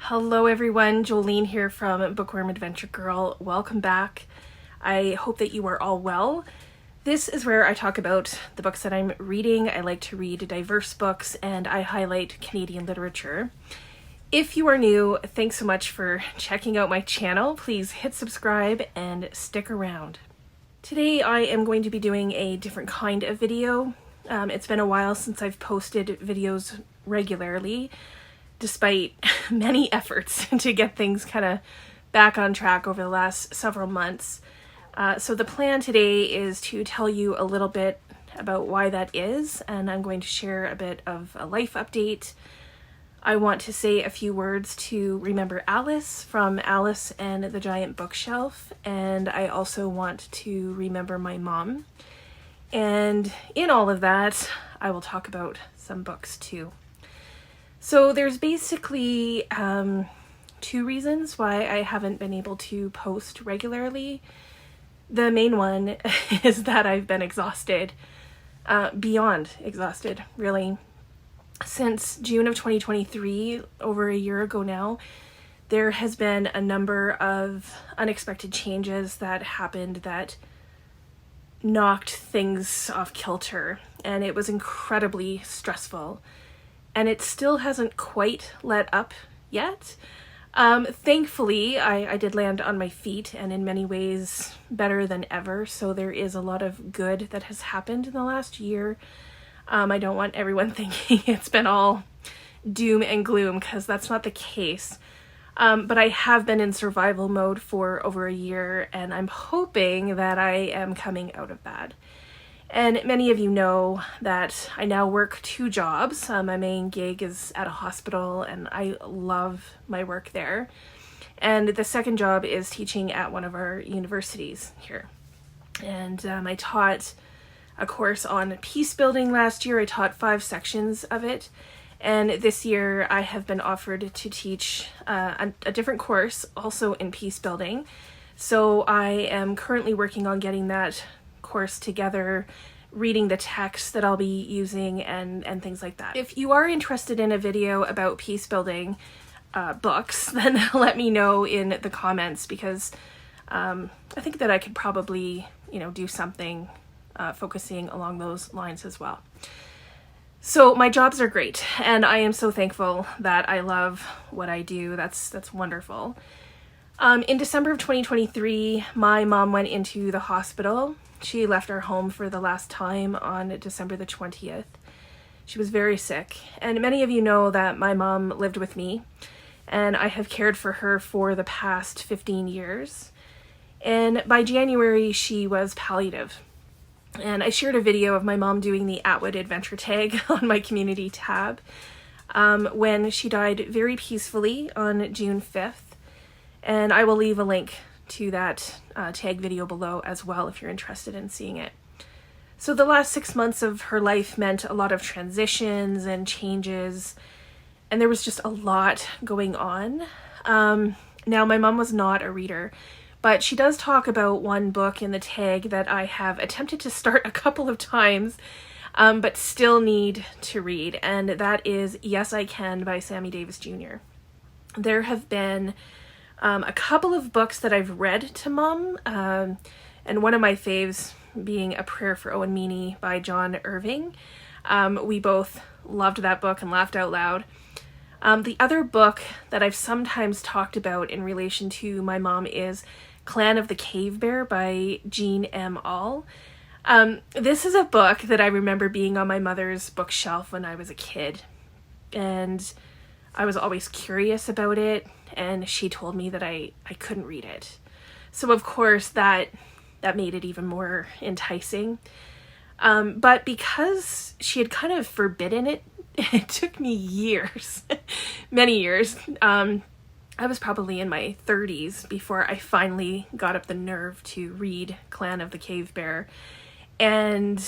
Hello everyone, Jolene here from Bookworm Adventure Girl. Welcome back. I hope that you are all well. This is where I talk about the books that I'm reading. I like to read diverse books and I highlight Canadian literature. If you are new, thanks so much for checking out my channel. Please hit subscribe and stick around. Today I am going to be doing a different kind of video. It's been a while since I've posted videos regularly, despite many efforts to get things kind of back on track over the last several months. So the plan today is to tell you a little bit about why that is, and I'm going to share a bit of a life update. I want to say a few words to remember Alice from Alice and the Giant Bookshelf, and I also want to remember my mom. And in all of that, I will talk about some books too. So there's basically two reasons why I haven't been able to post regularly. The main one is that I've been exhausted, beyond exhausted, really. Since June of 2023, over a year ago now, there has been a number of unexpected changes that happened that knocked things off kilter, and it was incredibly stressful. And it still hasn't quite let up yet. Thankfully, I did land on my feet, and in many ways better than ever, so there is a lot of good that has happened in the last year. I don't want everyone thinking it's been all doom and gloom, because that's not the case. But I have been in survival mode for over a year, and I'm hoping that I am coming out of that. And many of you know that I now work two jobs. My main gig is at a hospital, and I love my work there. And the second job is teaching at one of our universities here. And I taught a course on peace building last year. I taught 5 sections of it. And this year I have been offered to teach a different course, also in peace building. So I am currently working on getting that course together, reading the text that I'll be using and things like that. If you are interested in a video about peace building books, then let me know in the comments, because I think that I could probably, do something focusing along those lines as well. So my jobs are great, and I am so thankful that I love what I do. That's wonderful. In December of 2023, my mom went into the hospital. She left our home for the last time on December the 20th. She was very sick, and many of you know that my mom lived with me, and I have cared for her for the past 15 years. And by January, she was palliative. And I shared a video of my mom doing the Atwood adventure tag on my community tab when she died very peacefully on June 5th. And I will leave a link to that tag video below as well if you're interested in seeing it. So the last 6 months of her life meant a lot of transitions and changes, and there was just a lot going on. Now, my mom was not a reader, but she does talk about one book in the tag that I have attempted to start a couple of times, but still need to read, and that is Yes, I Can by Sammy Davis Jr. There have been a couple of books that I've read to Mom, and one of my faves being A Prayer for Owen Meany by Irving. We both loved that book and laughed out loud. The other book that I've sometimes talked about in relation to my mom is Clan of the Cave Bear by Jean M. Auel. This is a book that I remember being on my mother's bookshelf when I was a kid, and I was always curious about it, and she told me that I couldn't read it. So of course that made it even more enticing. But because she had kind of forbidden it, it took me years, many years. I was probably in my 30s before I finally got up the nerve to read Clan of the Cave Bear. And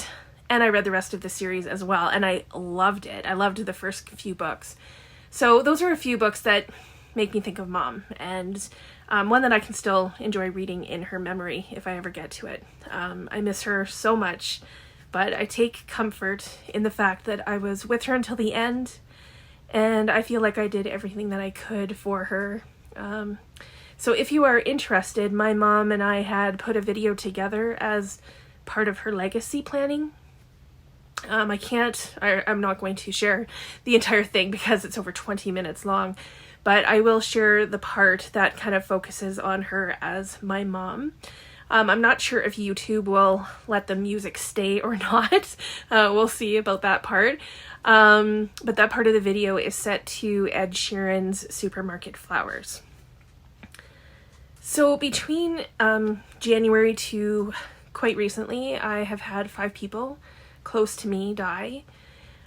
I read the rest of the series as well, and I loved it. I loved the first few books. So those are a few books that make me think of Mom, and one that I can still enjoy reading in her memory if I ever get to it. I miss her so much, but I take comfort in the fact that I was with her until the end, and I feel like I did everything that I could for her. So if you are interested, my mom and I had put a video together as part of her legacy planning. I'm not going to share the entire thing because it's over 20 minutes long, but I will share the part that kind of focuses on her as my mom. I'm not sure if YouTube will let the music stay or not. We'll see about that part. But that part of the video is set to Ed Sheeran's Supermarket Flowers. So between January to quite recently, I have had 5 people close to me die,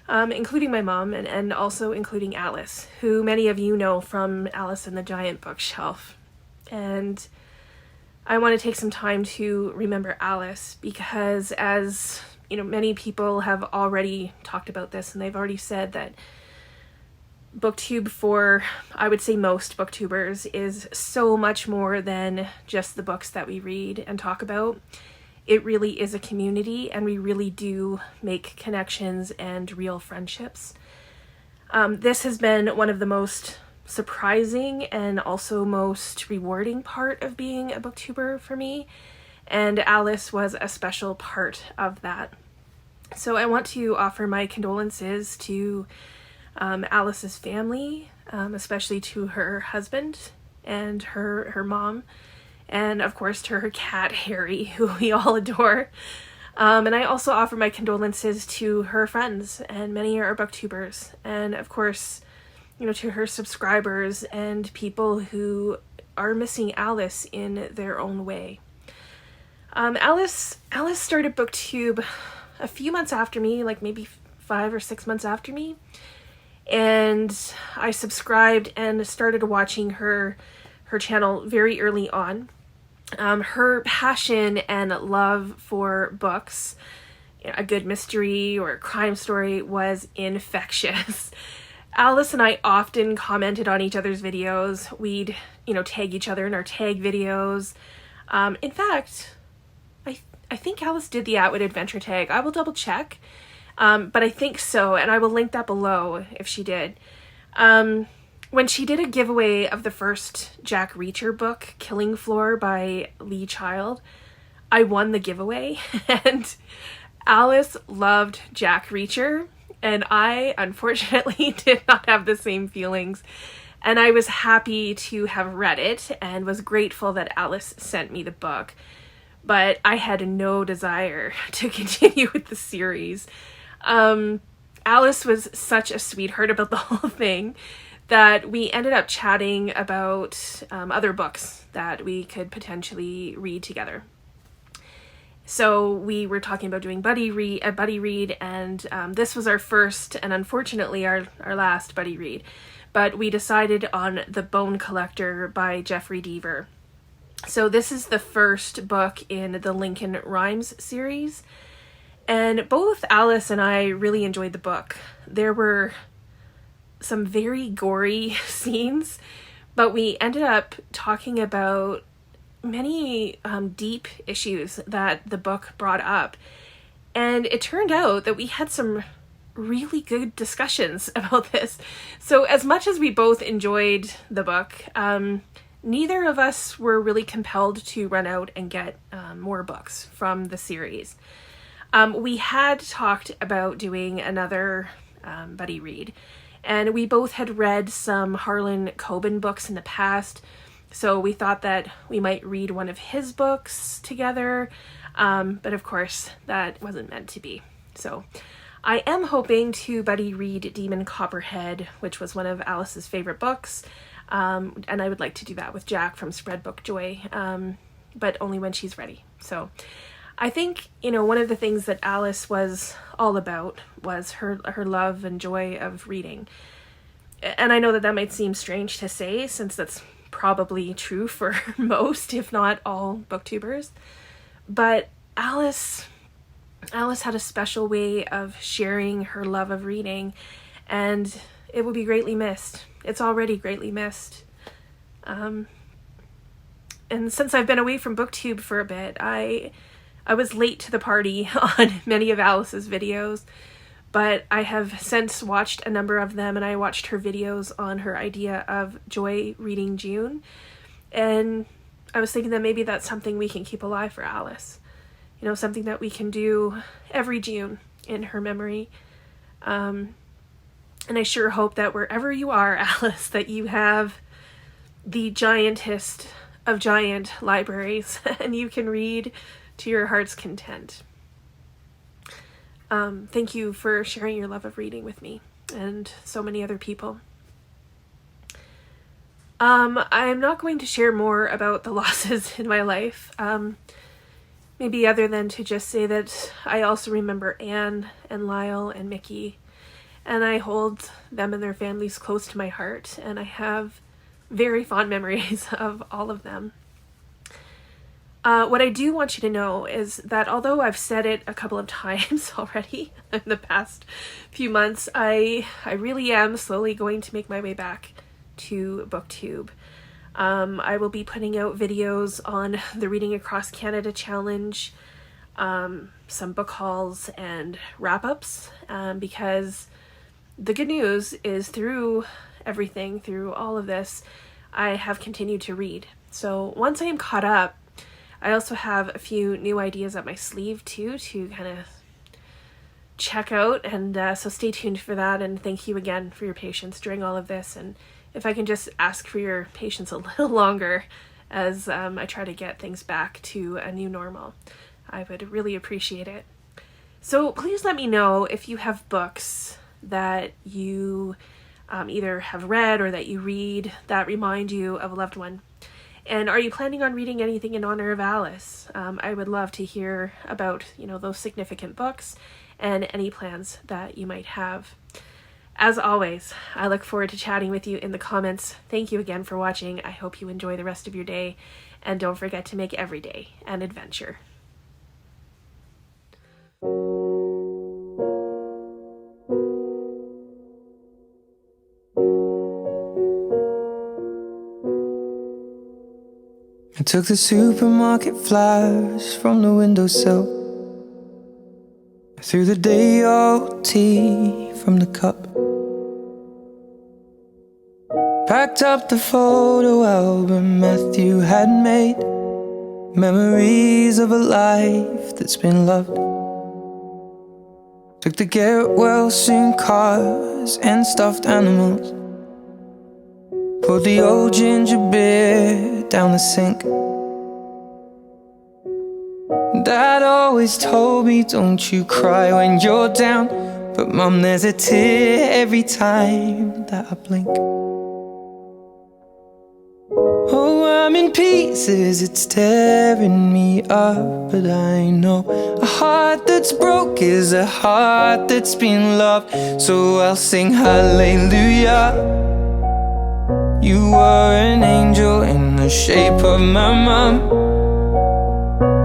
including my mom and also including Alice, who many of you know from Alice and the Giant Bookshelf. And I want to take some time to remember Alice because, as you know, many people have already talked about this, and they've already said that Booktube, for I would say most Booktubers, is so much more than just the books that we read and talk about. It really is a community, and we really do make connections and real friendships. This has been one of the most surprising and also most rewarding part of being a Booktuber for me, and Alice was a special part of that. So I want to offer my condolences to Alice's family, especially to her husband and her mom, and of course to her cat Harry, who we all adore. And I also offer my condolences to her friends, and many are Booktubers, and of course, you know, to her subscribers and people who are missing Alice in their own way. Alice started Booktube a few months after me, like maybe 5 or 6 months after me. And I subscribed and started watching her channel very early on. Her passion and love for books, a good mystery or a crime story, was infectious. Alice and I often commented on each other's videos. We'd, tag each other in our tag videos. In fact, I think Alice did the Atwood Adventure tag. I will double check. But I think so, and I will link that below if she did. When she did a giveaway of the first Jack Reacher book, Killing Floor by Lee Child, I won the giveaway, and Alice loved Jack Reacher, and I unfortunately did not have the same feelings, and I was happy to have read it and was grateful that Alice sent me the book, but I had no desire to continue with the series. Alice was such a sweetheart about the whole thing that we ended up chatting about other books that we could potentially read together. So we were talking about doing a buddy read, and this was our first and unfortunately our last buddy read. But we decided on The Bone Collector by Jeffrey Deaver. So this is the first book in the Lincoln Rhymes series. And both Alice and I really enjoyed the book. There were some very gory scenes, but we ended up talking about many deep issues that the book brought up. And it turned out that we had some really good discussions about this. So as much as we both enjoyed the book, neither of us were really compelled to run out and get more books from the series. We had talked about doing another buddy read, and we both had read some Harlan Coben books in the past, so we thought that we might read one of his books together, but of course that wasn't meant to be. So I am hoping to buddy read Demon Copperhead, which was one of Alice's favorite books, and I would like to do that with Jack from Spread Book Joy, but only when she's ready. So I think, one of the things that Alice was all about was her love and joy of reading. And I know that might seem strange to say, since that's probably true for most, if not all, Booktubers. But Alice had a special way of sharing her love of reading, and it will be greatly missed. It's already greatly missed. And since I've been away from Booktube for a bit, I was late to the party on many of Alice's videos, but I have since watched a number of them, and I watched her videos on her idea of Joy Reading June, and I was thinking that maybe that's something we can keep alive for Alice. You know, something that we can do every June in her memory. And I sure hope that wherever you are, Alice, that you have the giantest of giant libraries and you can read to your heart's content. Thank you for sharing your love of reading with me and so many other people. I'm not going to share more about the losses in my life, maybe other than to just say that I also remember Anne and Lyle and Mickey, and I hold them and their families close to my heart, and I have very fond memories of all of them. What I do want you to know is that although I've said it a couple of times already in the past few months, I really am slowly going to make my way back to BookTube. I will be putting out videos on the Reading Across Canada Challenge, some book hauls and wrap-ups, because the good news is through everything, through all of this, I have continued to read. So once I am caught up, I also have a few new ideas up my sleeve too to kind of check out, and so stay tuned for that, and thank you again for your patience during all of this, and if I can just ask for your patience a little longer as I try to get things back to a new normal, I would really appreciate it. So please let me know if you have books that you either have read or that you read that remind you of a loved one. And are you planning on reading anything in honor of Alice? I would love to hear about, those significant books and any plans that you might have. As always, I look forward to chatting with you in the comments. Thank you again for watching. I hope you enjoy the rest of your day, and don't forget to make every day an adventure. I took the supermarket flowers from the windowsill. I threw the day-old tea from the cup. Packed up the photo album Matthew had made, memories of a life that's been loved. Took the get-well-soon cars and stuffed animals, poured the old ginger beer down the sink. Dad always told me, don't you cry when you're down, but Mum, there's a tear every time that I blink. Oh, I'm in pieces, it's tearing me up, but I know a heart that's broke is a heart that's been loved. So I'll sing hallelujah. You were an angel in the shape of my mum.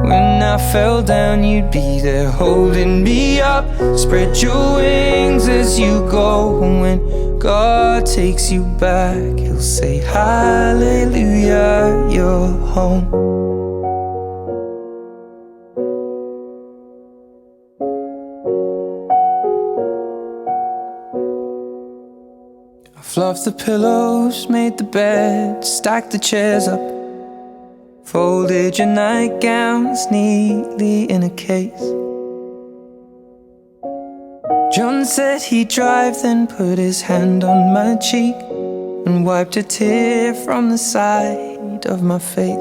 When I fell down, you'd be there holding me up. Spread your wings as you go. When God takes you back, He'll say hallelujah, you're home. I fluffed the pillows, made the bed, stacked the chairs up, folded your nightgowns neatly in a case. John said he'd drive, then put his hand on my cheek and wiped a tear from the side of my face.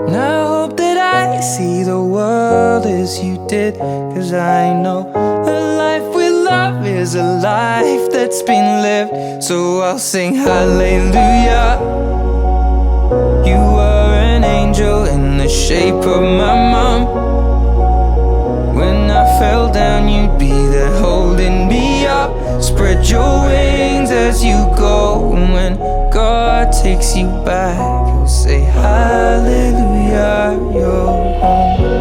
And I hope that I see the world as you did, 'cause I know a life with love is a life that's been lived. So I'll sing hallelujah. You were an angel in the shape of my mum. When I fell down, you'd be there holding me up. Spread your wings as you go. And when God takes you back, He'll say hallelujah, you're home.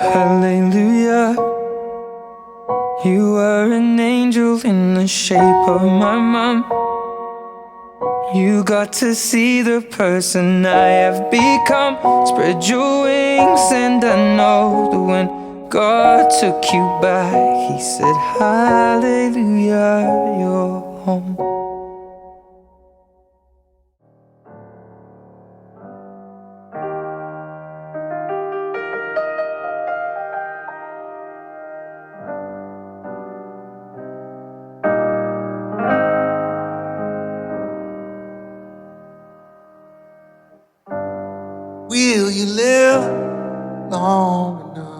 Hallelujah. You were an angel in the shape of my mom. You got to see the person I have become. Spread your wings and I know that when God took you back, He said, hallelujah, you're home. Will you live long enough